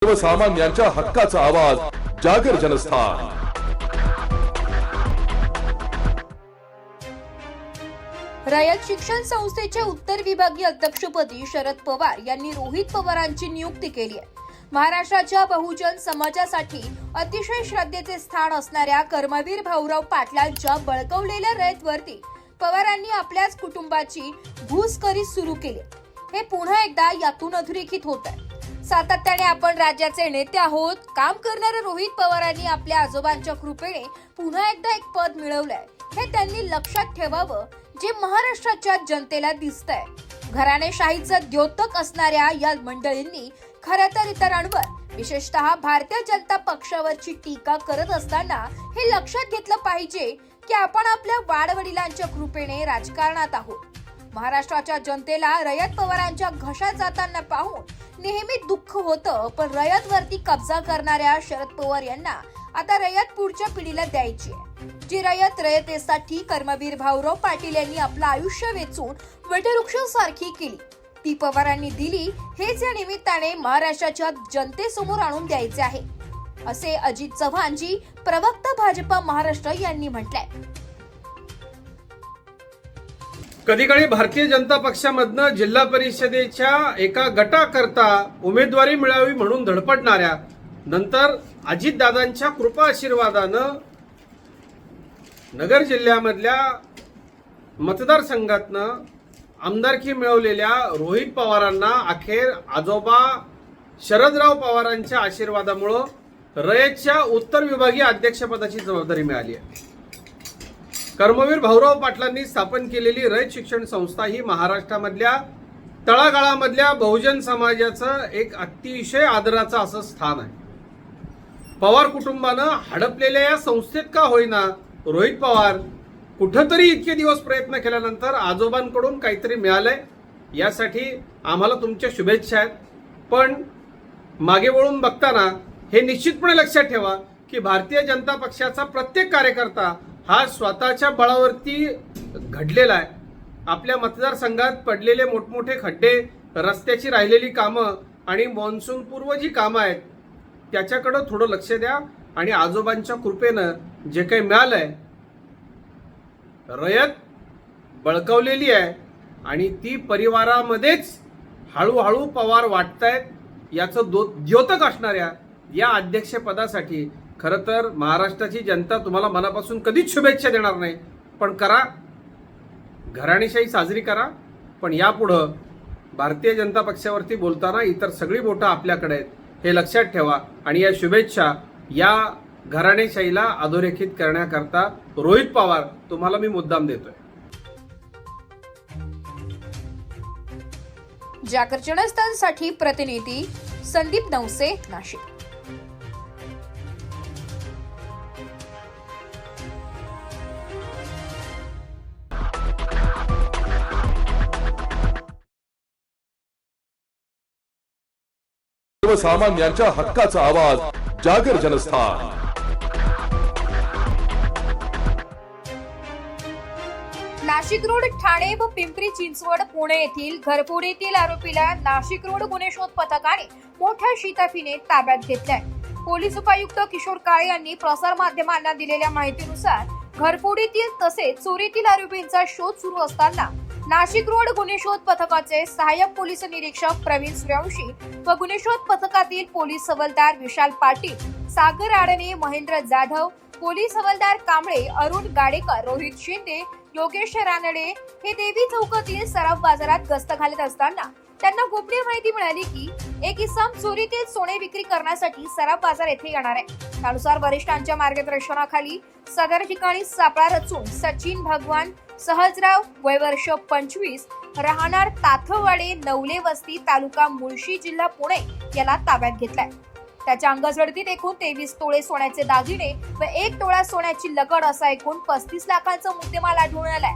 सर्वसामान्यांच्या हक्काचा आवाज जागर जनस्थान। रयत शिक्षण संस्थेच्या उत्तर विभागीय अध्यक्षपदी शरद पवार यांनी रोहित पवारांची नियुक्ती केली आहे। महाराष्ट्राच्या बहुजन समाजासाठी अतिशय श्रद्धेचे स्थान असणाऱ्या कर्मवीर भाऊराव पाटलांच्या बळकवलेल्या रयतवरती पवारांनी आपल्याच कुटुंबाची घुसखोरी सुरू केली। हे पुन्हा एकदा यातून अधोरेखित होत आहे। सातत्याने आपण राज्याचे नेते आहोत काम करणाऱ्या रोहित पवारांनी आपल्या आजोबांच्या कृपेने पुन्हा एकदा एक पद मिळवलंय हे त्यांनी लक्षात ठेवावं, जे महाराष्ट्राच्या जनतेला दिसतंय। घराणेशाहीचं द्योतक असणाऱ्या या मंडळींनी खरं तर इतरांवर विशेषतः भारतीय जनता पक्षावरची टीका करत असताना हे लक्षात घेतलं पाहिजे की आपण आपल्या वाडवडिलांच्या कृपेने राजकारणात आहोत। महाराष्ट्राच्या जनतेला रयत पवारांच्या घशात जाताना पाहून नेहमी दुःख होतं, पण रयतवरती कब्जा करणाऱ्या शरद पवार यांना आता रयत पुढच्या पिढीला द्यायची आहे। जी रयतेसाठी कर्मवीर भाऊराव पाटील यांनी आपलं आयुष्य वेचून वटवृक्षासारखी केली ती पवारांनी दिली, हेच या निमित्ताने महाराष्ट्राच्या जनतेसमोर आणून द्यायचे आहे, असे अजित चव्हाणजी प्रवक्ता भाजपा महाराष्ट्र यांनी म्हटलंय। कधीकाळी भारतीय जनता पक्षामधनं जिल्हा परिषदेच्या एका गटाकरता उमेदवारी मिळावी म्हणून धडपडणाऱ्या, नंतर अजितदादांच्या कृपा आशीर्वादानं नगर जिल्ह्यामधल्या मतदारसंघातनं आमदारकी मिळवलेल्या रोहित पवारांना अखेर आजोबा शरदराव पवारांच्या आशीर्वादामुळं रयतच्या उत्तर विभागीय अध्यक्षपदाची जबाबदारी मिळाली आहे। कर्मवीर भाऊराव पाटलांनी स्थापन केलेली रयत शिक्षण संस्था ही महाराष्ट्रामधल्या तळागाळामधल्या बहुजन समाजाचं एक अतिशय आदराचं असं स्थान आहे। पवार कुटुंबानं हडपलेल्या या संस्थेत का होईना रोहित पवार कुठंतरी इतके दिवस प्रयत्न केल्यानंतर आजोबांकडून काहीतरी मिळालंय, यासाठी आम्हाला तुमच्या शुभेच्छा आहेत। पण मागे वळून बघताना हे निश्चितपणे लक्षात ठेवा की भारतीय जनता पक्षाचा प्रत्येक कार्यकर्ता हा स्वतःच्या बळावरती घडलेला आहे। आपल्या मतदारसंघात पडलेले मोठमोठे खड्डे, रस्त्याची राहिलेली कामं आणि मॉन्सून पूर्व जी कामं आहेत त्याच्याकडे थोडं लक्ष द्या आणि आजोबांच्या कृपेनं जे काही मिळालंय, रयत बळकवलेली आहे आणि ती परिवारामध्येच हळूहळू पवार वाटतायत, याचं द्योतक असणाऱ्या या अध्यक्षपदासाठी खरं तर महाराष्ट्राची जनता तुम्हाला मनापासून कधीच शुभेच्छा देणार नाही, पण करा, घराणेशाही साजरी करा। पण यापुढं भारतीय जनता पक्षावरती बोलताना इतर सगळी बोटं आपल्याकडे आहेत, हे लक्षात ठेवा। आणि या शुभेच्छा या घराणेशाहीला अधोरेखित करण्याकरता रोहित पवार तुम्हाला मी मुद्दाम देतोय। जागर जनस्थानसाठी प्रतिनिधी संदीप नवसे, नाशिक। सर्वसामान्यांच्या हक्काचा आवाज जागर जनस्थान। नाशिक रोड, ठाणे व पिंपरी चिंचवड, पुणे येथील घरफोडीतील आरोपीला नाशिक रोड गुन्हे शोध पथकाने मोठ्या शिताफीने ताब्यात घेतलाय। पोलीस उपायुक्त किशोर काळे यांनी प्रसार माध्यमांना दिलेल्या माहितीनुसार घरफोडीतील तसेच चोरीतील आरोपींचा शोध सुरू असताना नाशिक रोड गुन्हे शोध पथकाचे सहाय्यक पोलीस निरीक्षक प्रवीण सूर्यवंशी व गुन्हे शोध पथकातील पोलीस हवालदार विशाल पाटील, सागर आडणे, महेंद्र जाधव, पोलीस हवालदार कांबळे, अरुण गाडेकर, रोहित शिंदे, योगेश रानडे हे देवी चौकातील सराफ बाजारात गस्त घालत असताना त्यांना गोपनीय माहिती मिळाली की एक इसम चोरीतील सोने विक्री करण्यासाठी सराफ बाजार येथे येणार आहे। त्यानुसार वरिष्ठांच्या मार्गदर्शनाखाली सदर ठिकाणी सापळा रचून सचिन भगवान सहजराव, वय वर्ष 25, राहणार ताथवाडे, नवले वस्ती, तालुका मुळशी, जिल्हा पुणे याला ताब्यात घेतलाय। त्याच्या अंगझडतीत एकूण 23 तोळे सोन्याचे दागिने व 1 तोळा सोन्याची लगड असा एकूण 35 लाखांचा मुद्देमाल आढळून आलाय।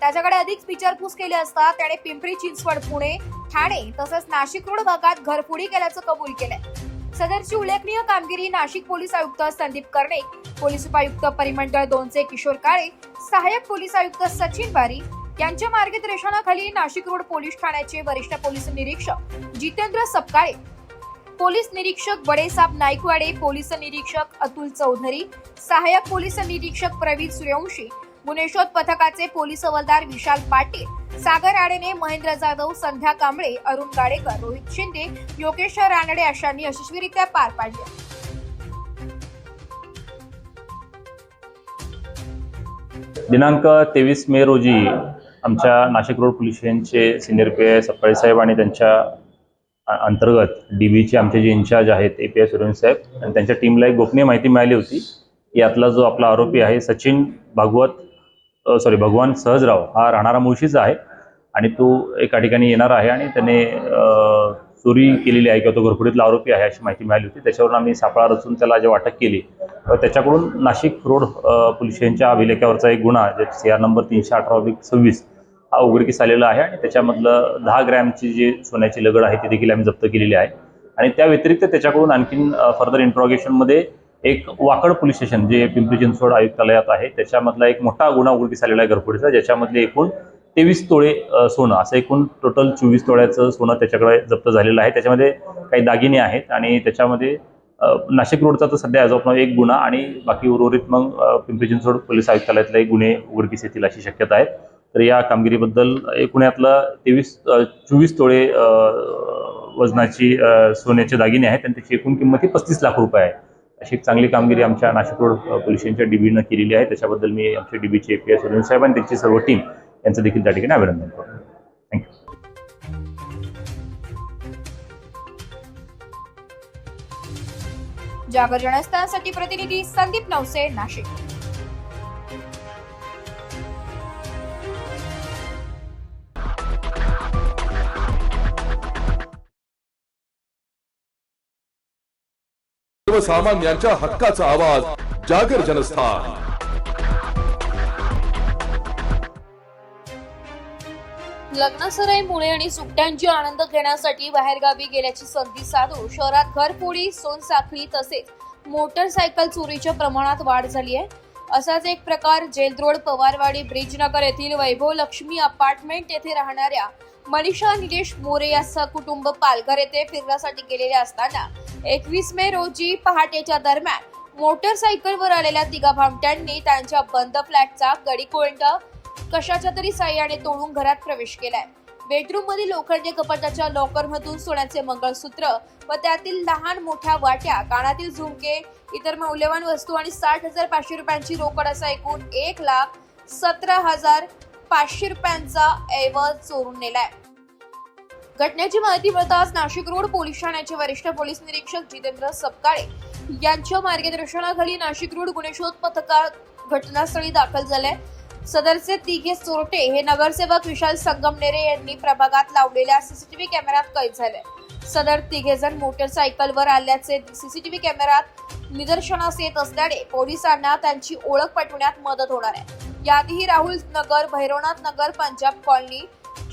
त्याच्याकडे अधिक विचारपूस केली असता त्याने पिंपरी चिंचवड, पुणे, ठाणे तसंच नाशिक रोड भागात घरफोडी केल्याचं कबूल केलंय। सदरची उल्लेखनीय कामगिरी नाशिक पोलीस आयुक्त संदीप कर्णिक, पोलीस उपायुक्त परिमंडळ 2 किशोर काळे, सहाय्यक पोलीस आयुक्त सचिन बारी यांच्या मार्गदर्शनाखाली नाशिक रोड पोलीस ठाण्याचे वरिष्ठ पोलीस निरीक्षक जितेंद्र सपकाळे, पोलीस निरीक्षक बडेसाब नाईकवाडे, पोलीस निरीक्षक अतुल चौधरी, सहाय्यक पोलीस निरीक्षक प्रवीण सूर्यवंशी, गुन्हे शोध पथकाचे पोलीस हवालदार विशाल पाटील, सागर आडेने, महेंद्र जाधव, संध्या कांबळे, अरुण गाडेकर, रोहित शिंदे, योगेश रानडे अशांनी यशस्वीरित्या पार पाडले. दिनांक 23 मे रोजी आमच्या नाशिक रोड पोलीस स्टेशनचे सिनियर पी.आय. सप्पाळे साहेब आणि त्यांच्या अंतर्गत डीबीचे आमचे जे इन्चार्ज आहेत ए.पी.आय. सूर्यवंशी साहेब आणि त्यांच्या टीमला एक गोपनीय माहिती मिळाली होती. यातला जो आपला आरोपी आहे सचिन भगवान सहजराव हा राहणारा मुळशीचा आहे आणि तो एका ठिकाणी येणार आहे आणि त्याने चोरी केलेली आहे किंवा तो घरफोडीतला आरोपी आहे अशी माहिती मिळाली होती. त्याच्यावरून आम्ही सापळा रचून त्याला जेव्हा अटक केली त्याच्याकडून नाशिक रोड पोलीस स्टेशनच्या अभिलेखावरचा एक गुन्हा जे CR नंबर 318/26 हा उघडकीस आलेला आहे आणि त्याच्यामधलं 10 ग्रॅमची जी सोन्याची लगड आहे ती देखील आम्ही जप्त केलेली आहे. आणि त्या व्यतिरिक्त त्याच्याकडून आणखीन फर्दर इंट्रॉगेशनमध्ये एक वाकड पोलीस स्टेशन जे पिंपरी चिंचवड आयुक्तालयात आहे त्याच्यामधला एक मोठा गुन्हा उघडकीस आलेला आहे घरफोडीचा, ज्याच्यामधले एकूण 23 तोळे सोनं असं एकूण टोटल 24 तोळ्याचं सोनं त्याच्याकडे जप्त झालेलं आहे. त्याच्यामध्ये काही दागिने आहेत आणि त्याच्यामध्ये नाशिक रोडचा तर सध्या ॲज ऑफ नाव एक गुन्हा आणि बाकी उर्वरित मग पिंपरी चिंचवड पोलीस आयुक्तालयातले गुन्हे उघडकीस येतील अशी शक्यता आहे. तर या कामगिरीबद्दल एकूण यातलं 24 तोळे वजनाची सोन्याचे दागिने आहेत आणि त्याची एकूण किंमत ही 35 लाख रुपये आहे. अशी एक चांगली कामगिरी आमच्या नाशिक रोड पोलीस स्टेशनच्या डीबीनं केलेली आहे. त्याच्याबद्दल मी आमचे डीबीचे ए.पी.आय. सूर्यवंशी साहेब आणि त्यांची सर्व टीम यांचं देखील त्या ठिकाणी अभिनंदन करतो. थँक्यू. जागर जनस्थानसाठी प्रतिनिधी संदीप नवसे, नाशिक. सर्वसामान्यांच्या हक्काचा आवाज जागर जनस्थान. लग्नसराईमुळे आणि सुट्ट्यांची आनंद घेण्यासाठी बाहेरगावी गेल्याची संधी साधून शहरात घरफोडी, सोनसाखळी तसेच मोटरसायकल चोरीच्या प्रमाणात वाढ झाली आहे. असाच एक प्रकार जेलरोड, पवारवाडी, ब्रिजनगर येथील वैभव लक्ष्मी अपार्टमेंट येथे राहणाऱ्या मनीषा निलेश मोरे या सहकुटुंब पालघर येथे फिरण्यासाठी गेलेले असताना 21 मे रोजी पहाटेच्या दरम्यान मोटरसायकलवर आलेल्या तिघा भामट्यांनी त्यांच्या बंद फ्लॅटचा गडीकोंडा कशाच्या तरी साह्याने तोडून घरात प्रवेश केलाय. बेडरूम मधील लोखंडी कपाटाच्या लॉकर मधून सोन्याचे मंगळसूत्र व त्यातील लहान मोठ्या वाट्या, कानातील झुमके, इतर मौल्यवान वस्तू आणि 60,500 रुपयांची रोकड असा एकूण 1,17,500 रुपयांचा ऐवज चोरून नेलाय. घटनेची माहिती मिळताच नाशिक रोड पोलीस ठाण्याचे वरिष्ठ पोलीस निरीक्षक जितेंद्र सपकाळे यांच्या मार्गदर्शनाखाली नाशिक रोड गुन्हे शोध पथकात घटनास्थळी दाखल झाले. सदरचे तिघे चोरटे हे नगरसेवक विशाल संगमनेरे यांनी प्रभागात लावलेल्या सीसीटीव्ही कॅमेऱ्यात कैद झाले. सदर तिघेजण मोटरसायकलवर आल्याचे सीसीटीव्ही कॅमेऱ्यात निदर्शनास येत असल्याने पोलिसांना त्यांची ओळख पटवण्यात मदत होणार आहे. यातही राहुल नगर, भैरवनाथ नगर, पंजाब कॉलनी,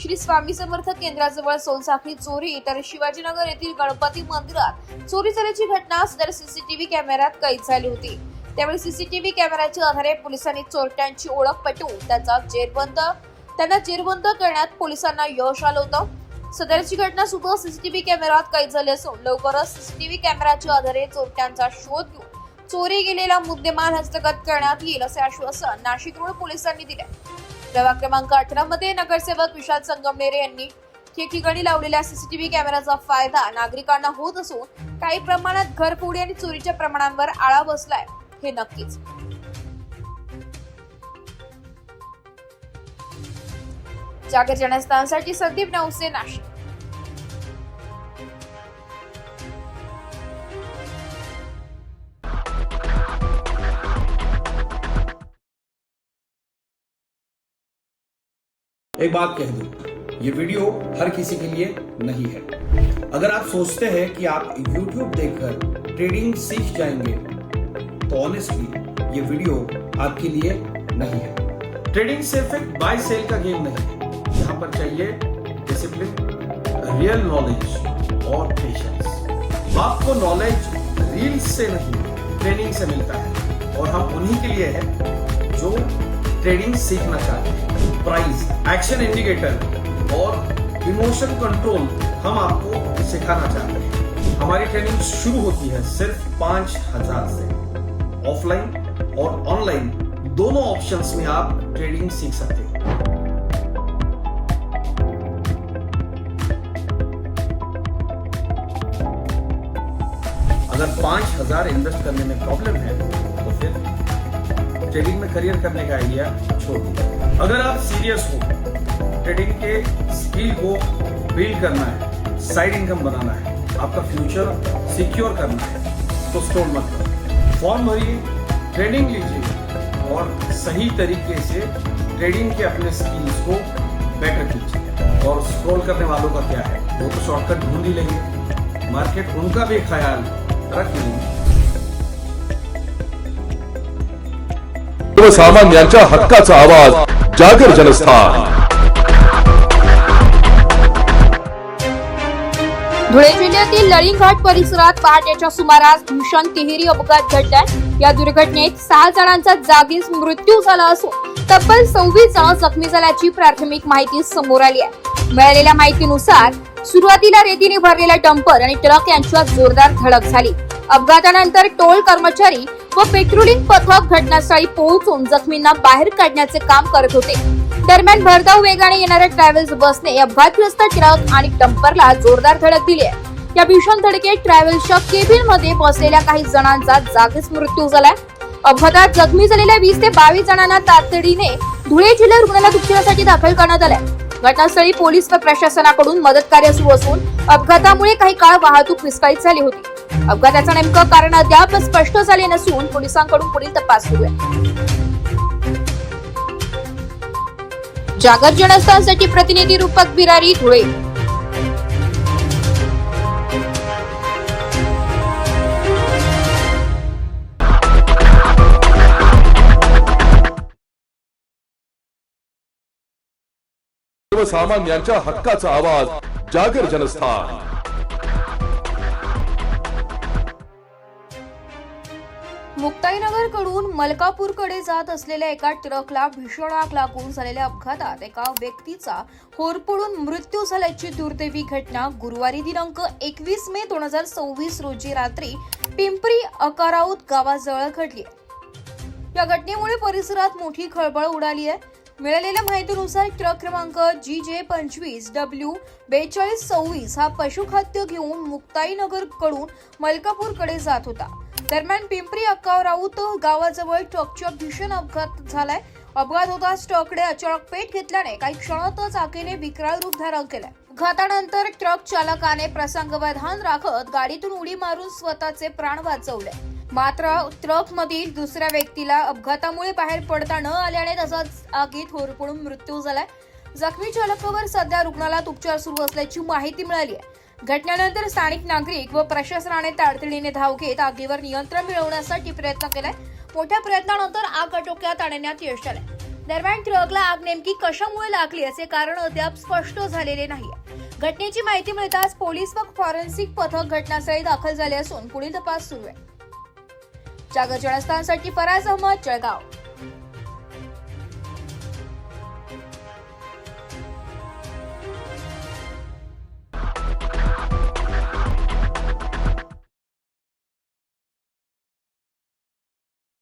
श्री स्वामी समर्थ केंद्राजवळ सोनसाखळी चोरी तर शिवाजीनगर येथील गणपती मंदिरात चोरी झाल्याची घटना सदर सीसीटीव्ही कॅमेऱ्यात कैद झाली होती. त्यावेळी सीसीटीव्ही कॅमेऱ्याच्या आधारे पोलिसांनी चोरट्यांची ओळख पटवून त्यांना जेरबंद करण्यात पोलिसांना यश आलं होतं. सदरची घटना सुद्धा सीसीटीव्ही कॅमेऱ्यात कैद झाली असून लवकरच सीसीटीव्ही कॅमेऱ्याच्या आधारे चोरट्यांचा शोध घेऊन चोरी गेलेला मुद्देमाल हस्तगत करण्यात येईल असे आश्वासन नाशिक रोड पोलिसांनी दिले. प्रभाग क्रमांक 18 मध्ये नगरसेवक विशाल संगमनेरे यांनी ठिकठिकाणी लावलेल्या सीसीटीव्ही कॅमेऱ्याचा फायदा नागरिकांना होत असून काही प्रमाणात घरफोडी आणि चोरीच्या प्रमाणांवर आळा बसलाय हे नक्कीच. जागर जनस्थानसाठी संदीप नवसे, नाशिक. एक बात कह दूं, ये वीडियो हर किसी के लिए नहीं है. अगर आप सोचते हैं कि आप YouTube देखकर ट्रेडिंग सीख जाएंगे तो ऑनेस्टली ये वीडियो आपके लिए नहीं है. ट्रेडिंग सिर्फ एक बाय सेल का गेम नहीं है. यहाँ पर चाहिए डिसिप्लिन, रियल नॉलेज और पेशेंस. आपको नॉलेज रील्स से नहीं ट्रेनिंग से मिलता है और हम उन्हीं के लिए हैं जो ट्रेडिंग सीखना चाहते हैं. प्राइस, एक्शन इंडिकेटर और इमोशन कंट्रोल हम आपको सिखाना चाहते हैं. हमारी ट्रेनिंग शुरू होती है सिर्फ 5,000 से। ऑफलाइन और ऑनलाइन दोनों ऑप्शंस में आप ट्रेडिंग सीख सकते हैं। अगर 5,000 इन्वेस्ट करने में प्रॉब्लम है तो फिर ट्रेडिंग में करियर करने का आइडिया छोड़ दीजिए। अगर आप सीरियस हो, ट्रेडिंग के स्किल को बिल्ड करना है, साइड इनकम बनाना है, आपका फ्यूचर सिक्योर करना है, तो स्क्रॉल मत करो। फॉर्म भरिए, ट्रेनिंग लीजिए और सही तरीके से ट्रेडिंग के अपने स्किल्स को बेटर कीजिए। और स्क्रॉल करने वालों का क्या है, वो तो शॉर्टकट ढूंढ ही लेंगे, मार्केट उनका भी ख्याल रख लेंगे। सर्वसामान्यांच्या हक्काचा आवाज जागर जनस्थान। धुळे जिल्ह्यातील लळिंगघाट परिसरात पहाटेच्या सुमारास भीषण तिहेरी अपघात घडलाय। या दुर्घटनेत 6 जणांचा जागीच मृत्यू झाला असून तब्बल 26 जण जखमी झाल्याची प्राथमिक माहिती समोर आली आहे। मिळालेल्या माहितीनुसार सुरुवातीला रेतीने भरलेला डंपर आणि ट्रक यांच्यात जोरदार धडक झाली। अपघातानंतर टोल कर्मचारी व पेट्रोलिंग पथक घटनास्थळी पोहोचून जखमींना बाहेर काढण्याचे काम करत होते। दरम्यान भरधाव वेगाने येणाऱ्या ट्रॅव्हल्स बसने अपघातग्रस्त ट्रक आणि डंपरला जोरदार धडक दिली आहे। या भीषण धडकेत ट्रॅव्हल्सच्या केबिन मध्ये बसलेल्या काही जणांचा जागीच मृत्यू झालाय। अपघातात जखमी झालेल्या 20 ते 22 जणांना तातडीने धुळे जिल्हा रुग्णालयात उपचारासाठी दाखल करण्यात आले। घटनास्थळी पोलीस व प्रशासनाकडून मदत कार्य सुरू असून अपघातामुळे काही काळ वाहतूक विस्कळीत झाली होती। अपघाताचं नेमकं कारण अद्याप स्पष्ट झाले नसून पोलिसांकडून पुढील तपास सुरू आहे। जागर जनस्थानसाठी प्रतिनिधी रूपक बिरारी, धुळे। सर्वसामान्यांच्या हक्काचा आवाज जागर जनस्थान। मुक्ताईनगर कडून मलकापूर कडे जात असलेल्या एका ट्रकला भीषण आग लागून झालेल्या अपघातात एका व्यक्तीचा होरपळून मृत्यू झाल्याची दुर्दैवी घटना गुरुवारी दिनांक 21 मे 2026 रोजी रात्री पिंपरी अकाराऊत गावाजवळ घडली। या घटनेमुळे परिसरात मोठी खळबळ उडाली आहे। मिळालेल्या माहितीनुसार ट्रक क्रमांक GJ25W 4226 हा पशुखाद्य घेऊन मुक्ताईनगर कडून मलकापूर कडे जात होता। दरम्यान पिंपरी अक्काराऊत गावाजवळ ट्रकचा भीषण अपघात झालाय। अपघात होताच ट्रकने अचानक पेट घेतल्याने काही क्षणातच आगीने विकराळ रूप धारण केले। अपघातानंतर ट्रक चालकाने प्रसंगावधान राखत गाडीतून उडी मारून स्वतःचे प्राण वाचवले। मात्र ट्रक मधील दुसऱ्या व्यक्तीला अपघातामुळे बाहेर पडता न आल्याने तसाच आगीत होरपळून मृत्यू झालाय। जखमी चालकावर सध्या रुग्णालयात उपचार सुरू असल्याची माहिती मिळाली आहे। घटनेनंतर स्थानिक नागरिक व प्रशासनाने तातडीने धाव घेत आगीवर नियंत्रण मिळवण्यासाठी प्रयत्न केलाय। मोठ्या प्रयत्नानंतर आग आटोक्यात आणण्यात यश आले। दरम्यान ट्रकला आग नेमकी कशामुळे लागली असे कारण अद्याप स्पष्ट झालेले नाही। घटनेची माहिती मिळताच पोलीस व फॉरेन्सिक पथक घटनास्थळी दाखल झाले असून पुढील तपास सुरू आहे। जागर जनस्थानसाठी फराज अहमद, जळगाव।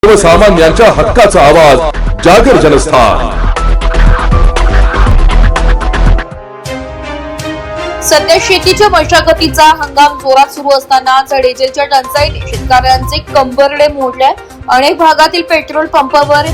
सर्वसामान्यांच्या हक्काचा आवाज जागर जनस्थान। सध्या शेतीच्या मशागतीचा हंगाम जोरात सुरू असतानाच डिझेलच्या टंचाईने शेतकऱ्यांचे कंबरडे मोडले। अनेक भागातील पेट्रोल पंपावर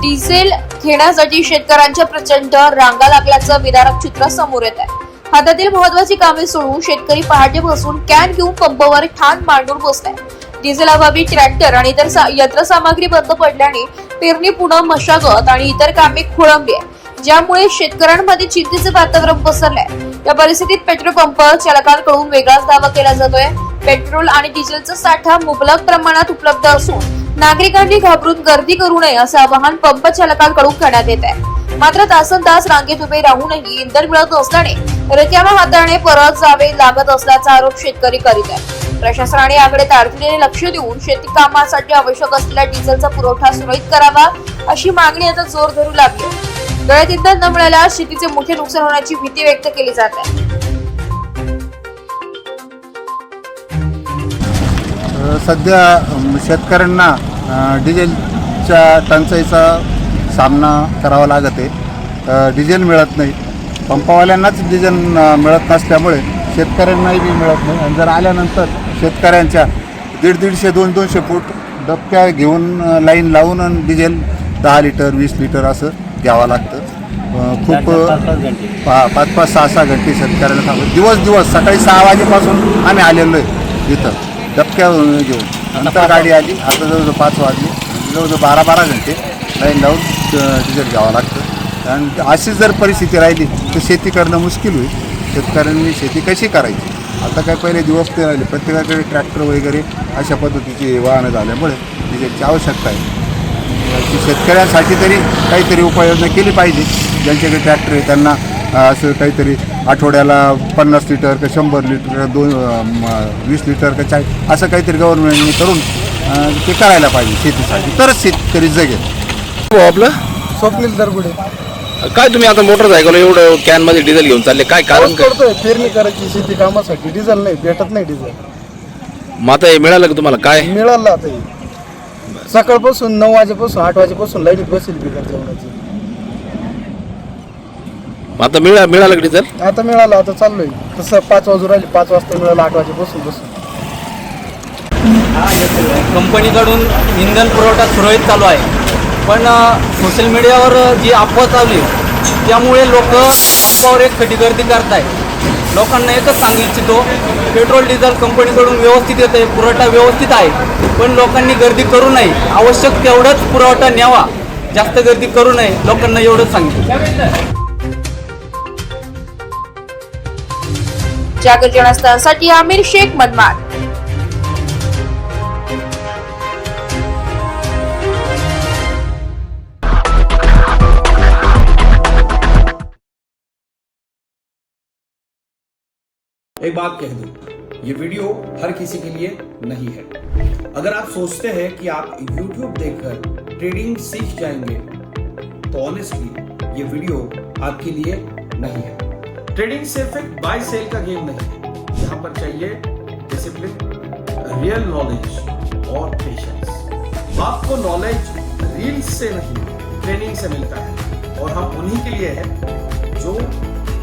डिझेल घेण्यासाठी शेतकऱ्यांच्या प्रचंड रांगा लागल्याचं विदारक चित्र समोर येत आहे। हातातील महत्वाची कामे सोडून शेतकरी पहाटे बसून कॅन घेऊन पंपावर ठाण मांडून बसलाय। डिझेल अभावी ट्रॅक्टर आणि इतर यंत्रसामग्री बंद पडल्याने पेरणी, पुन्हा मशागत आणि इतर कामे खोळंबली आहे, ज्यामुळे शेतकऱ्यांमध्ये चिंतेचे वातावरण पसरलंय। या परिस्थितीत पेट्रोल पंप चालकांकडून वेगळाच दावा केला जातोय। पेट्रोल आणि डिझेलचा साठा मुबलक प्रमाणात उपलब्ध असून नागरिकांनी घाबरून गर्दी करू नये असं आवाहन पंप चालकांकडून करण्यात येत आहे। मात्र तासनतास रांगेत उभे राहूनही इंधन मिळत नसल्याने रिकाम्या हाताने परत जावे लागत असल्याचा आरोप शेतकरी करीत आहेत। प्रशासनाने याकडे तातडीने लक्ष देऊन शेती कामासाठी आवश्यक असलेला डिझेलचा पुरवठा सुरळीत करावा अशी मागणी आता जोर धरू लागली। गळ्यात इंधन न मिळाल्यास शेतीचे मोठे नुकसान होण्याची भीती व्यक्त केली जात आहे। सध्या शेतकऱ्यांना डिझेलच्या टंचाईचा सामना करावा लागत आहे. डिझेल मिळत नाही, पंपावाल्यांनाच डिझेल मिळत नसल्यामुळे शेतकऱ्यांनाही बी मिळत नाही. आणि जर आल्यानंतर शेतकऱ्यांच्या 150-200 200 फूट डबक्या घेऊन लाईन लावून आणि डिझेल 10 लिटर 20 लिटर असं घ्यावं लागतं. खूप 5-5 6-6 घंटे शेतकऱ्यांना थांबत दिवस सकाळी 6 वाजेपासून आम्ही आलेलो आहे इथं डबक्या घेऊन. नंतर गाडी आली, आता जवळजवळ 5 वाजले, जवळजवळ 12-12 घंटे लाईन लावून डिझेल घ्यावं लागतं. आणि अशीच जर परिस्थिती राहिली तर शेती करणं मुश्किल होईल. शेतकऱ्यांनी शेती कशी करायची? आता काय पहिले दिवस ते राहिले, प्रत्येकाकडे ट्रॅक्टर वगैरे अशा पद्धतीची वाहनं झाल्यामुळे डिझेलची आवश्यकता आहे. की शेतकऱ्यांसाठी तरी काहीतरी उपाययोजना केली पाहिजे. ज्यांच्याकडे ट्रॅक्टर आहे त्यांना असं काहीतरी आठवड्याला 50 लिटर का 100 लिटर 20 लिटर का 40 असं काहीतरी गव्हर्नमेंटने करून ते करायला पाहिजे शेतीसाठी, तरच शेतकरी जगेल. आपलं स्वप्नील दरगुडे. काय तुम्ही आता मोटरसायकल एवढं कॅन मध्ये डिझेल घेऊन चालले, काय कारण काय? करतोय पेरणी करायची शेती कामासाठी, डिझेल नाही भेटत, नाही डिझेल. मग आता हे मिळालं का तुम्हाला? काय मिळालं आता हे. सकाळपासून 9 वाजेपासून 8 वाजेपासून लाईनीत बसेल बिगर जेवणाची. मग आता मिळालं का डिझेल? आता मिळालं, आता चाललोय तसं 5 वाजून राहिले, 5 वाजता मिळालं, 8 वाजेपासून बसून. कंपनीकडून इंधन पुरवठा सुरळीत चालू आहे, पण सोशल मीडियावर जी अफवा चालली त्यामुळे लोक अफवावर एक खटी गर्दी करत आहेत. लोकांना एकच सांगू इच्छितो, पेट्रोल डिझेल कंपनीकडून व्यवस्थित येतं आहे, पुरवठा व्यवस्थित आहे, पण लोकांनी गर्दी करू नये. आवश्यक तेवढाच पुरवठा न्यावा, जास्त गर्दी करू नये. लोकांना एवढंच सांगितलं. जागर जनस्थानसाठी आमिर शेख, मनमाड. एक बात कह दूं, ये वीडियो हर किसी के लिए नहीं है. अगर आप सोचते हैं कि आप YouTube देखकर ट्रेडिंग सीख जाएंगे तो ऑनेस्टली ये वीडियो आपके लिए नहीं है. ट्रेडिंग सिर्फ एक बाय सेल का गेम नहीं है. यहाँ पर चाहिए डिसिप्लिन, रियल नॉलेज और पेशेंस. आपको नॉलेज रील्स से नहीं, ट्रेनिंग से मिलता है, और हम उन्हीं के लिए हैं जो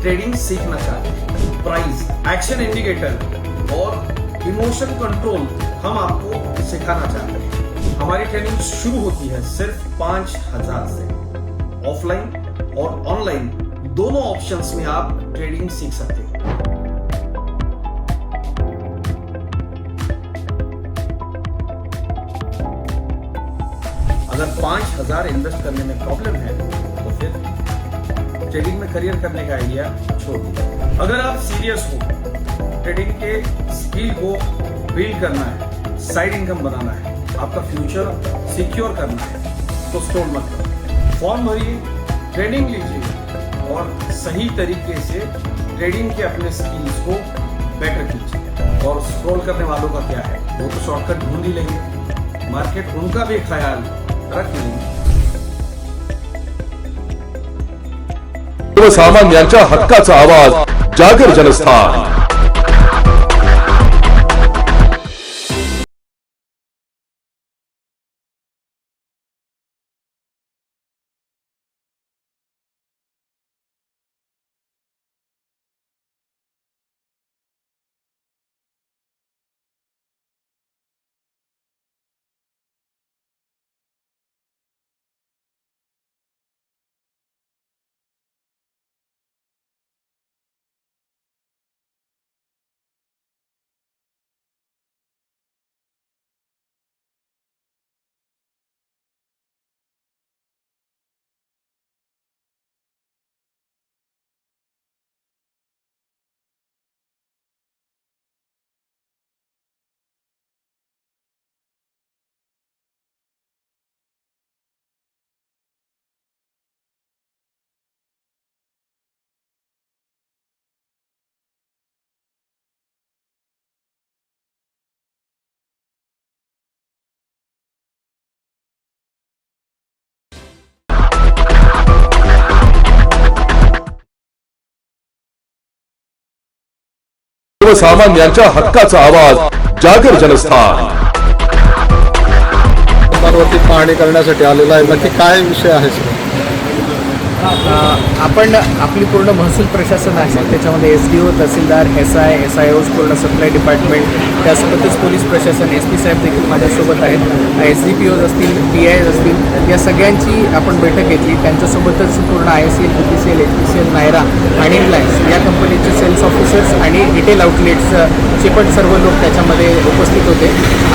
ट्रेडिंग सीखना चाहते हैं. प्राइस, एक्शन इंडिकेटर और इमोशन कंट्रोल हम आपको सिखाना चाहते हैं. हमारी ट्रेनिंग शुरू होती है सिर्फ 5,000 से. ऑफलाइन और ऑनलाइन दोनों ऑप्शंस में आप ट्रेडिंग सीख सकते हैं. अगर 5,000 इन्वेस्ट करने में प्रॉब्लम है तो फिर ट्रेडिंग में करियर करने का आइडिया छोड़ दीजिए. अगर आप सीरियस हो, ट्रेडिंग के स्किल को बिल्ड करना है, साइड इनकम बनाना है, आपका फ्यूचर सिक्योर करना है, तो स्क्रॉल मत करो. फॉर्म भरिए, ट्रेनिंग लीजिए और सही तरीके से ट्रेडिंग के अपने स्किल्स को बेटर कीजिए. और स्क्रॉल करने वालों का क्या है, वो तो शॉर्टकट ढूंढ ही लेंगे. मार्केट उनका भी ख्याल रख लेंगे. सर्वसामान्यांच्या हक्काचा आवाज, जागर जनस्थान. सर्वसामान्यांच्या हक्काचा आवाज, जागर जनस्थान. पंपांवरती पाहणी करण्यासाठी आलेला आहे. नक्की काय विषय आहे सर? आपण आपली पूर्ण महसूल प्रशासन आहे, त्याच्यामध्ये SDO, तहसीलदार, SIOs, पूर्ण सप्लाय डिपार्टमेंट, त्यासोबतच पोलीस प्रशासन, SP साहेब देखील माझ्यासोबत आहेत, SDPOs असतील, PIs असतील, या सगळ्यांची आपण बैठक घेतली. त्यांच्यासोबतच पूर्ण ISL, BPCL, HPCL, नायरा आणि रिलायन्स या कंपनीचे सेल्स ऑफिसर्स आणि रिटेल आउटलेट्सचे पण सर्व लोक त्याच्यामध्ये उपस्थित होते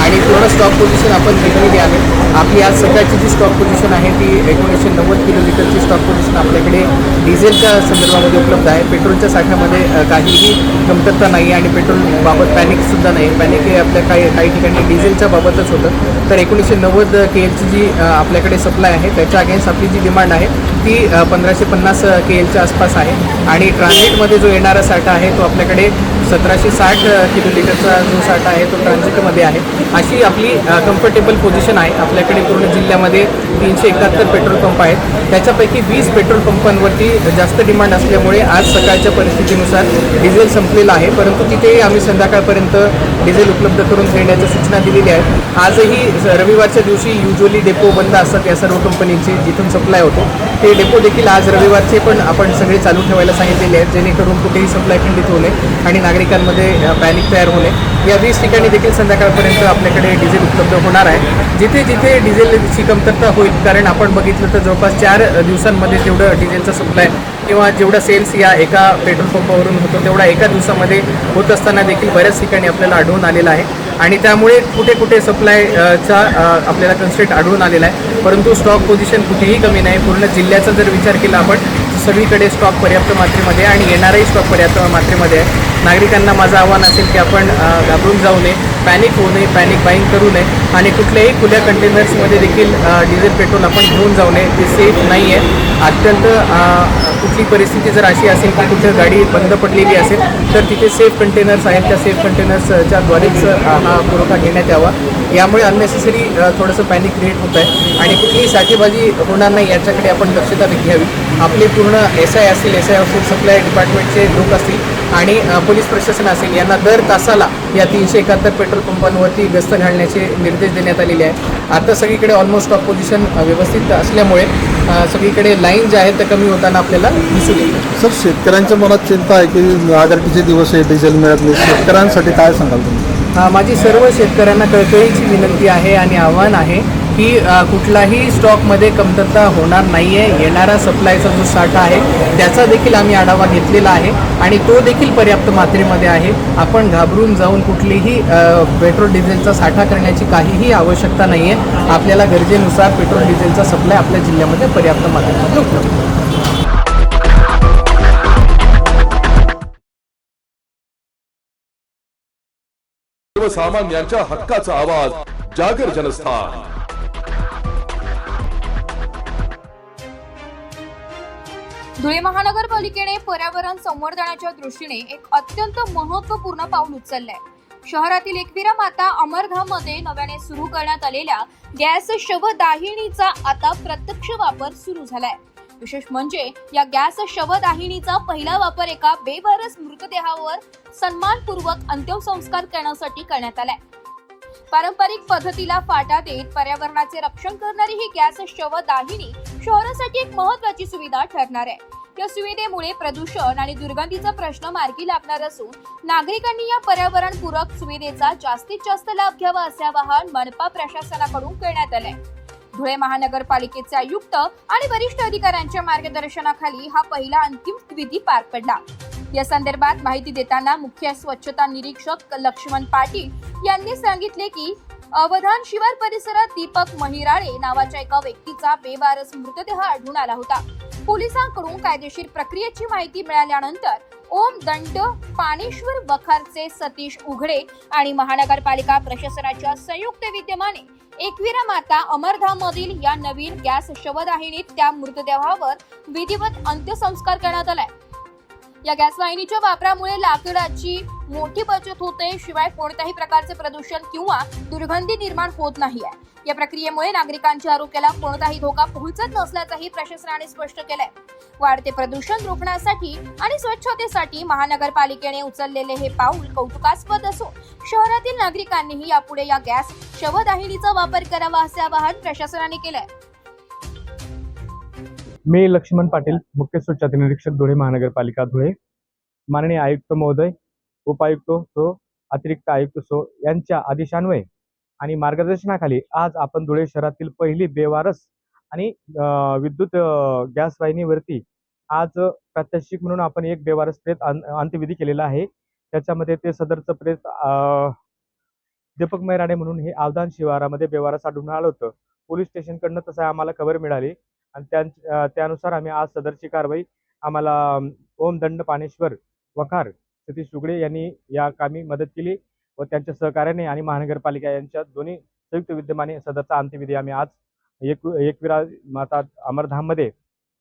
आणि पूर्ण स्टॉक पोझिशन आपण घेतलेली आहे. आपली आज सकाळची जी स्टॉक पोझिशन आहे ती 1990 किलोलिटरची स्टॉक पोझिशन आपल्याकडे डिझेलच्या संदर्भामध्ये उपलब्ध आहे. पेट्रोलच्या साठ्यामध्ये काहीही कमतरता नाही आणि पेट्रोलबाबत पॅनिकसुद्धा नाही. पॅनिक हे आपल्या काही ठिकाणी डिझेलच्या बाबतच होतं. तर 1990 KLची जी आपल्याकडे सप्लाय आहे त्याच्या अगेन्स्ट आपली जी डिमांड आहे ती 1550 KLच्या आसपास आहे आणि ट्रान्झिटमध्ये जो येणारा साठा आहे तो आपल्याकडे 1760 किलोलिटरचा जो साठा आहे तो ट्रान्झिटमध्ये आहे. अशी आपली कम्फर्टेबल पोझिशन आहे. आपल्याकडे पूर्ण जिल्ह्यामध्ये 371 पेट्रोल पंप आहेत. त्याच्यापैकी 20 पेट्रोल पंपांवरती जास्त डिमांड असल्यामुळे आज सकाळच्या परिस्थितीनुसार डिझेल संपलेलं आहे, परंतु तिथेही आम्ही संध्याकाळपर्यंत डिझेल उपलब्ध करून देण्याच्या सूचना दिलेल्या आहेत. आजही रविवारच्या दिवशी युजली डेपो बंद असतात या सर्व कंपनीचे जिथून सप्लाय होतो. ते डेपो देखील आज रविवारचे पण आपण सगळे चालू ठेवायला सांगितलेले आहेत, जेणेकरून कुठेही सप्लाय खंडित होणे आणि नागरिकांमध्ये पॅनिक तयार होणे. या 20 ठिकाणी देखील संध्याकाळपर्यंत आपल्याकडे डिझेल उपलब्ध होणार आहे. जिथे जिथे डिझेलची कमतरता होईल, कारण आपण बघितलं तर जवळपास 4 दिवसांमध्ये जेवढं डिझेलचा सप्लाय किंवा जेवढा सेल्स या एका पेट्रोल पंपावरून होतो तेवढा एका दिवसामध्ये होत असताना देखील बऱ्याच ठिकाणी आपल्याला आढळून आलेला आहे आणि त्यामुळे कुठे कुठे सप्लायचा आपल्याला कन्स्ट्रेंट आढळून आलेला आहे. परंतु स्टॉक पोझिशन कुठेही कमी नाही. पूर्ण जिल्ह्याचा जर विचार केला आपण सगळीकडे स्टॉक पर्याप्त मात्रेमध्ये आणि येणाराही स्टॉक पर्याप्त मात्रेमध्ये आहे. नागरिकांना माझं आव्हान असेल की आपण घाबरून जाऊ नये, पॅनिक होऊ नये, पॅनिक बाईंग करू नये आणि कुठल्याही खुल्या कंटेनर्समध्ये देखील डिझेल पेट्रोल आपण घेऊन जाऊ नये. ते सेफ नाही आहे. अत्यंत कुठली परिस्थिती जर अशी असेल की कुठे गाडी बंद पडलेली असेल तर तिथे सेफ कंटेनर्स आहेत, त्या सेफ कंटेनर्सच्या द्वारेच हा पुरवठा घेण्यात यावा. यामुळे अननेसेसरी थोडंसं पॅनिक क्रिएट होत आहे आणि कुठलीही साठेबाजी होणार नाही याच्याकडे आपण दक्षता घ्यावी. आपले पूर्ण SI असतील, सप्लाय डिपार्टमेंटचे लोक असतील आणि पोलीस प्रशासन असेल यांना दर तासाला या 371 पेट्रोल पंपांवरती गस्त घालण्याचे निर्देश देण्यात आलेले आहेत. आता सगळीकडे ऑलमोस्ट स्टॉक पोझिशन व्यवस्थित असल्यामुळे सगळीकडे लाईन ज्या आहेत त्या कमी होताना आपल्याला दिसून येईल. सर, शेतकऱ्यांच्या मनात चिंता आहे की नागरिकीचे दिवस आहे, डिझेल मिळत नाही. शेतकऱ्यांसाठी काय सांगाल तुम्ही? माझी सर्व शेतकऱ्यांना कळकळीची विनंती आहे आणि आव्हान आहे की कुठलाही स्टॉकमध्ये कमतरता होणार नाही आहे. येणारा सप्लायचा जो साठा आहे त्याचा देखील आम्ही आढावा घेतलेला आहे आणि तो देखील पर्याप्त मात्रेमध्ये आहे. आपण घाबरून जाऊन कुठलीही पेट्रोल डिझेलचा साठा करण्याची काहीही आवश्यकता नाही आहे. आपल्याला गरजेनुसार पेट्रोल डिझेलचा सप्लाय आपल्या जिल्ह्यामध्ये पर्याप्त मात्रेमध्ये उपलब्ध आहे. सर्वसामान्यांच्या हक्काचा आवाज, जागर जनस्थान. धुळे महानगरपालिकेने पर्यावरण संवर्धनाच्या दृष्टीने एक अत्यंत महत्त्वपूर्ण पाऊल उचललंय. शहरातील एकविरा माता अमरधाममध्ये नव्याने सुरू करण्यात आलेल्या गॅस शवदाहिनीचा आता प्रत्यक्ष वापर सुरू झालाय. विशेष म्हणजे या गॅस शवदाहिनीचा पहिला वापर एका बेवारस मृतदेहावर सन्मानपूर्वक अंत्यसंस्कार करण्यासाठी करण्यात आलाय. पारंपरिक पद्धतीला फाटा देत पर्यावरणाचे रक्षण करणारी ही गॅस शवदाहिनी शहरासाठी एक महत्त्वाची सुविधा ठरणार आहे. या सुविधेमुळे प्रदूषण आणि दुर्गंधीचा प्रश्न मार्गी लागणार असून नागरिकांनी या पर्यावरणपूरक सुविधेचा जास्तीत जास्त लाभ घ्यावा असे आवाहन मनपा प्रशासनाकडून करण्यात आले. धुळे महानगरपालिकेचे आयुक्त आणि वरिष्ठ अधिकाऱ्यांच्या मार्गदर्शनाखाली हा पहिला अंतिम विधी पार पडला. या संदर्भात माहिती देताना मुख्य स्वच्छता निरीक्षक लक्ष्मण पाटील यांनी सांगितले की अवधान शिवार परिसरात दीपक महिराळे नावाच्या एका व्यक्तीचा बेवारस मृतदेह आढळून आला होता. पोलिसांकडून कायदेशीर प्रक्रियेची माहिती मिळाल्यानंतर ओम दंड, पाणेश्वर वखारचे सतीश उघडे आणि महानगरपालिका प्रशासनाच्या संयुक्त विद्यमाने एकविरा माता अमरधाम मधील या नवीन गॅस शवदाहिनीत त्या मृतदेहावर विधिवत अंत्यसंस्कार करण्यात आलाय. या गॅस वाहिनीच्या वापरामुळे लाकडाची मोठी बचत होते, शिवाय कोणत्याही प्रकारचे प्रदूषण किंवा दुर्गंधी निर्माण होत नाहीये. या प्रक्रियेमुळे नागरिकांच्या आरोग्याला कोणताही धोका पोहोचत नसल्याचंही प्रशासनाने स्पष्ट केलंय. वाढते प्रदूषण रोखण्यासाठी आणि स्वच्छतेसाठी महानगरपालिकेने उचललेले हे पाऊल कौतुकास्पद असून शहरातील नागरिकांनीही यापुढे या गॅस शवदाहिनीचा वापर करावा असे आवाहन प्रशासनाने केलंय. मी लक्ष्मण पाटील, मुख्य स्वच्छता निरीक्षक धुळे महानगरपालिका धुळे. माननीय आयुक्त महोदय, उपायुक्त सो, अतिरिक्त आयुक्त सो यांच्या आदेशान्वये आणि मार्गदर्शनाखाली आज आपण धुळे शहरातील पहिली बेवारस आणि विद्युत गॅस वाहिनीवरती आज प्रात्यक्षिक म्हणून आपण एक बेवारस प्रेत अंत्यविधी केलेला आहे. त्याच्यामध्ये ते सदरचं प्रेत दीपक मैराडे म्हणून हे आवधान शिवारामध्ये बेवारस आढळून आलं होतं. पोलीस स्टेशनकडनं तसं आम्हाला खबर मिळाली आणि त्यानुसार आम्ही आज सदरची कारवाई आम्हाला ओम दंड पाणेश्वर वखार सतीश सुगडे यांनी या कामी मदत केली व त्यांच्या सहकार्याने आणि महानगरपालिका यांच्या दोन्ही संयुक्त विद्यमाने सदरचा अंत्यविधी आम्ही आज एकविरा माता अमरधाममध्ये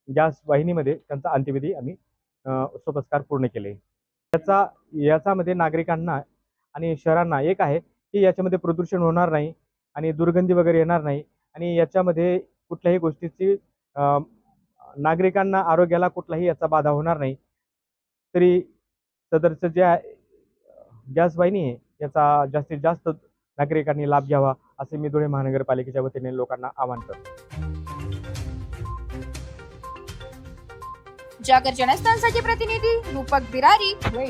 गॅस वाहिनीमध्ये त्यांचा अंत्यविधी आम्ही सोपस्कार पूर्ण केले. याच्यामध्ये नागरिकांना आणि शहरांना एक आहे की याच्यामध्ये प्रदूषण होणार नाही आणि दुर्गंधी वगैरे येणार नाही आणि याच्यामध्ये कुठल्याही गोष्टीची नागरिकांना आरोग्याला कुठलाही याचा बाधा होणार नाही. तरी सदरचं जे गॅस वाहिनी आहे याचा जास्तीत जास्त नागरिकांनी लाभ घ्यावा असे मी धुळे महानगरपालिकेच्या वतीने लोकांना आवाहन करतो. जागर जनस्थानसाठी प्रतिनिधी रूपक बिरारी, धुळे.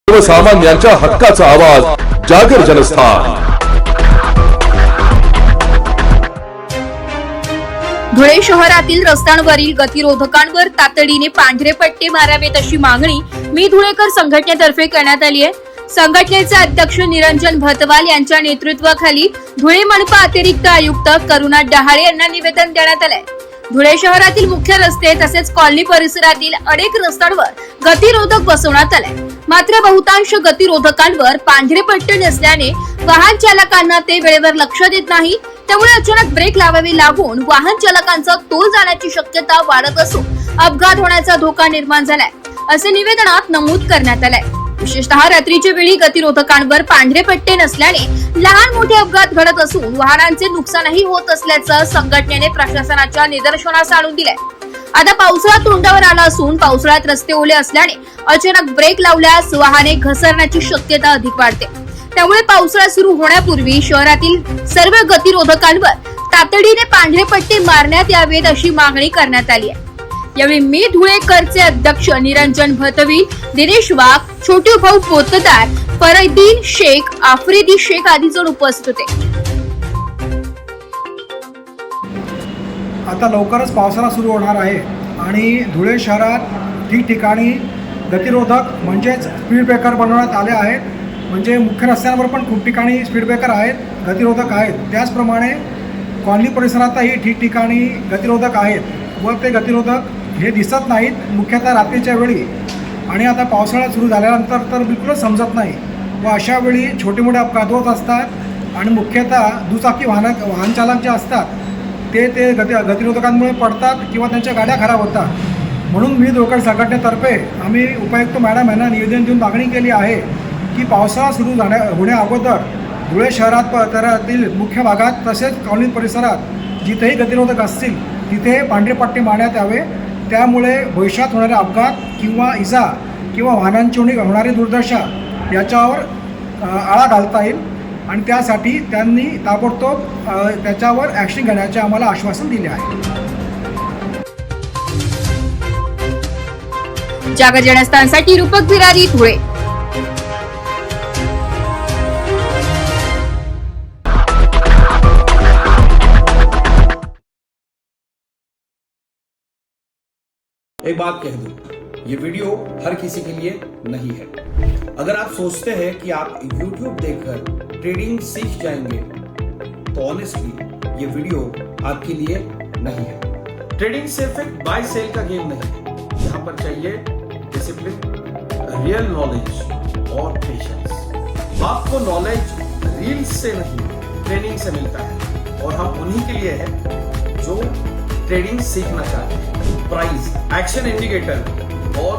सर्वसामान्यांच्या हक्काचा आवाज जागर जनस्थान. धुळे शहरातील रस्त्यांवरील गतिरोधकांवर तातडीने पांढरे पट्टे मारावेत अशी मागणी मी धुळेकर संघटनेतर्फे करण्यात आली आहे. संघटनेचे अध्यक्ष निरंजन भतवाल यांच्या नेतृत्वाखाली धुळे मनपा अतिरिक्त आयुक्त करुणा डहाळे यांना निवेदन देण्यात आलंय. धुळे शहरातील मुख्य रस्ते तसेच कॉलनी परिसरातील अनेक रस्त्यांवर गतिरोधक बसवण्यात आले. मात्र बहुतांश गतिरोधकांवर पांढरे पट्टे नसल्याने वाहन चालकांना ते वेळेवर लक्ष देत नाही. त्यामुळे अचानक ब्रेक लावावे लागून वाहन चालकांचा तोल जाण्याची शक्यता वाढत असून अपघात होण्याचा धोका निर्माण झालाय असे निवेदनात नमूद करण्यात आलंय. विशेषतः रात्रीच्या वेळी गतिरोधकांवर पांढरे पट्टे नसल्याने लहान मोठे अपघात घडत असून वाहनांचे नुकसानही होत असल्याचं संघटनेने प्रशासनाच्या निदर्शनास आणून दिलंय. आता पावसाळा तोंडावर आला असून पावसाळ्यात रस्ते ओले असल्याने अचानक ब्रेक लावल्यास वाहने घसरण्याची शक्यता अधिक वाढते. त्यामुळे पावसाळा सुरू होण्यापूर्वी शहरातील सर्व गतिरोधकांवर तातडीने पांढरे पट्टे मारण्यात यावेत अशी मागणी करण्यात आली आहे. यावेळी मी धुळेकरचे अध्यक्ष निरंजन भतवी, दिनेश वाघ, छोटे भाऊ पोतदार, फरदीन शेख, आफ्रिदी शेख आदी जण उपस्थित होते. आता लवकरच पावसाळा सुरू होणार आहे आणि धुळे शहरात ठिकठिकाणी गतिरोधक म्हणजेच स्पीड ब्रेकर बनवण्यात आले आहेत. म्हणजे मुख्य रस्त्यांवर पण खूप ठिकाणी स्पीड ब्रेकर आहेत, गतिरोधक आहेत. त्याचप्रमाणे कॉलनी परिसरातही ठिकठिकाणी गतिरोधक आहेत व ते गतिरोधक हे दिसत नाहीत मुख्यतः रात्रीच्या वेळी. आणि आता पावसाळा सुरू झाल्यानंतर तर बिलकुलच समजत नाही व अशा वेळी छोटे मोठे अपघात होत असतात आणि मुख्यतः दुचाकी वाहन चालक जे असतात ते गतिरोधकांमुळे पडतात किंवा त्यांच्या गाड्या खराब होतात. म्हणून मी धुळेकर संघटनेतर्फे आम्ही उपायुक्त मॅडम यांना निवेदन देऊन मागणी केली आहे की पावसाळा सुरू होण्या अगोदर धुळे शहरातील मुख्य भागात तसेच कॉलनी परिसरात जिथेही गतिरोधक असतील तिथे पांढरे पट्टे मारण्यात यावे. त्यामुळे भविष्यात होणारे अपघात किंवा इजा किंवा वाहनांची होणारी दुर्दशा याच्यावर आळा घालता येईल आणि त्यासाठी त्यांनी ताबडतोब त्याच्यावर ॲक्शन घेण्याचे आम्हाला आश्वासन दिले आहे. जागर जनस्थानसाठी रूपक बिरारी, धुळे. एक बात कह दूं, ये वीडियो हर किसी के लिए नहीं है. अगर आप सोचते हैं कि आप YouTube देखकर ट्रेडिंग सीख जाएंगे तो ऑनेस्टली ये वीडियो आपके लिए नहीं है. ट्रेडिंग सिर्फ एक बाय सेल का गेम नहीं है. यहाँ पर चाहिए डिसिप्लिन, रियल नॉलेज और पेशेंस. आपको नॉलेज रील्स से नहीं ट्रेनिंग से मिलता है और हम उन्हीं के लिए हैं जो ट्रेडिंग सीखना चाहते हैं, प्राइस, एक्शन इंडिकेटर और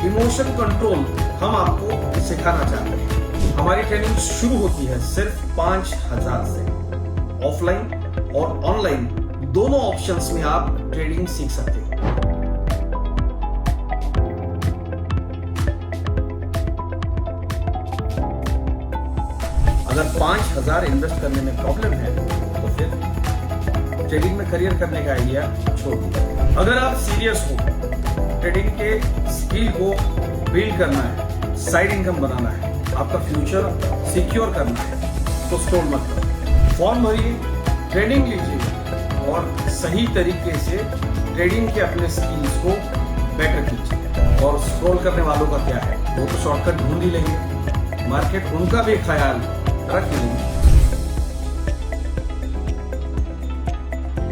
इमोशन कंट्रोल हम आपको सिखाना चाहते हैं। हमारी ट्रेनिंग शुरू होती है सिर्फ 5,000 से। ऑफलाइन और ऑनलाइन दोनों ऑप्शंस में आप ट्रेडिंग सीख सकते हैं। अगर 5,000 इन्वेस्ट करने में प्रॉब्लम है तो फिर ट्रेडिंग में करियर करने का आइडिया छोड़ दीजिए। अगर आप सीरियस हो, ट्रेडिंग के स्किल को बिल्ड करना है, साइड इनकम बनाना है, आपका फ्यूचर सिक्योर करना है, तो स्क्रॉल मत करो, फॉर्म भरिए, ट्रेनिंग लीजिए और सही तरीके से ट्रेडिंग के अपने स्किल्स को बेटर कीजिए। और स्क्रॉल करने वालों का क्या है, वो तो शॉर्टकट ढूंढ ही लेंगे, मार्केट उनका भी ख्याल रख लेंगे।